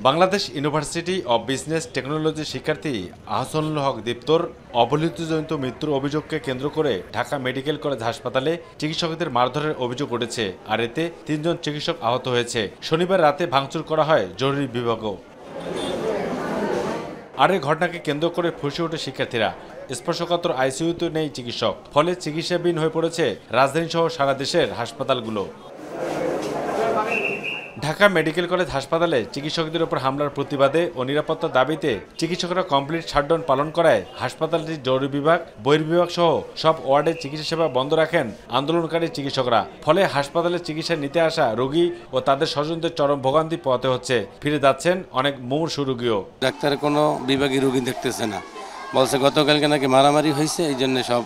Bangladesh university of business technology শিক্ষার্থী আহসানুল হক দীপ্তর অবহেলিতজনিত মৃত্যুর অভিযোগকে কেন্দ্র করে ঢাকা মেডিকেল কলেজ হাসপাতালে চিকিৎসকদের মারধরের অভিযোগ উঠেছে, আর এতে ৩ জন চিকিৎসক আহত হয়েছে। শনিবার রাতে ভাঙচুর করা হয় জরুরি বিভাগও। আর এই ঘটনাকে কেন্দ্র করে ফুঁসে ওঠে শিক্ষার্থীরা। স্পর্শকাতর আইসিইউতে নেই চিকিৎসক, ফলে চিকিৎসাবিহীন হয়ে পড়েছে রাজধানীসহ সারা দেশের হাসপাতালগুলো। ঢাকা মেডিকেল কলেজ হাসপাতালে চিকিৎসকদের উপর হামলার প্রতিবাদে ও নিরাপত্তার দাবিতে চিকিৎসকরা কমপ্লিট শাটডাউন পালন করায় হাসপাতালটির জরুরি বিভাগ, বহির্বিভাগ সহ সব ওয়ার্ডে চিকিৎসা সেবা বন্ধ রাখেন আন্দোলনকারী চিকিৎসকরা। ফলে হাসপাতালে চিকিৎসা নিতে আসা রোগী ও তাদের স্বজনদের চরম ভোগান্তি পোহাতে হচ্ছে। ফিরে যাচ্ছেন অনেক মুমূর্ষু রোগীও। ডাক্তার কোনো বিভাগে রোগী দেখতেছে না, বলছে গতকালকে নাকি মারামারি হয়েছে, এই জন্য সব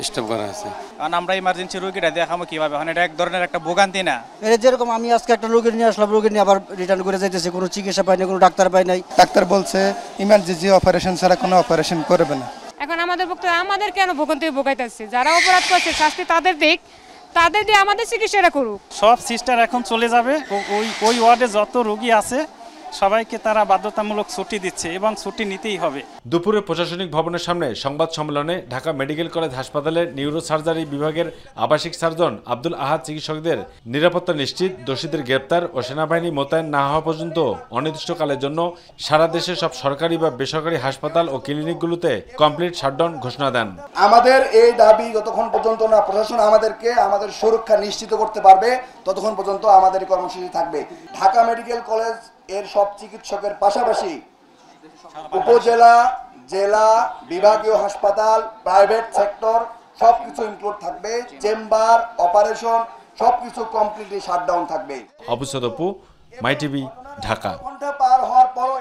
স্টপ করা আছে। কারণ আমরা ইমার্জেন্সি রোগীটা দেখাবো কিভাবে, এটা এক ধরনের একটা ভোগান্তি না। যেরকম আমি আজকে একটা রোগী নিয়ে আসলাম, রোগী নিয়ে আবার রিটার্ন করে যাইতেছে, কোনো চিকিৎসা পাই না, কোনো ডাক্তার পাই নাই। ডাক্তার বলছে ইমার্জেন্সি অপারেশন ছাড়া কোনো অপারেশন করবে না। এখন আমাদের বক্তব্য, আমাদের কেন ভোগান্তি ভোগাইতেছে? যারা অপরাধ করছে শাস্তি তাদের দিক, তাদের দিয়ে আমাদের চিকিৎসাটা করুক। সব সিস্টার এখন চলে যাবে, ওই ওয়ার্ডে যত রোগী আছে সবাইকে তারা বাধ্যতামূলক ছুটি দিচ্ছে এবং ছুটি নিতেই হবে। দুপুরে প্রশাসনিক ভবনের সামনে সংবাদ সম্মেলনে ঢাকা মেডিকেল কলেজ হাসপাতালের নিউরো সার্জারি বিভাগের আবাসিক সার্জন আব্দুল আহাদ চিকিৎসকদের নিরাপত্তা নিশ্চিত, দোষীদের গ্রেপ্তার ও সেনাবাহিনী মোতায়েন না হওয়া পর্যন্ত অনির্দিষ্টকালের জন্য সারা দেশের সব সরকারি বা বেসরকারি হাসপাতাল ও ক্লিনিকগুলোতে কমপ্লিট শাটডাউন ঘোষণা দেন। আমাদের এই দাবি যতক্ষণ পর্যন্ত না প্রশাসন আমাদেরকে আমাদের সুরক্ষা নিশ্চিত করতে পারবে, ততক্ষণ পর্যন্ত আমাদের কর্মসূচি থাকবে। ঢাকা মেডিকেল কলেজ এর সব চিকিৎসকের পাশাপাশি উপজেলা, জেলা, বিভাগীয় হাসপাতাল, প্রাইভেট সেক্টর সবকিছু ইনক্লুড থাকবে। চেম্বার, অপারেশন সবকিছু কমপ্লিটলি শাটডাউন থাকবে। অবু সদপু, মাই টিভি, ঢাকা। ঘন্টা পার হওয়ার পরও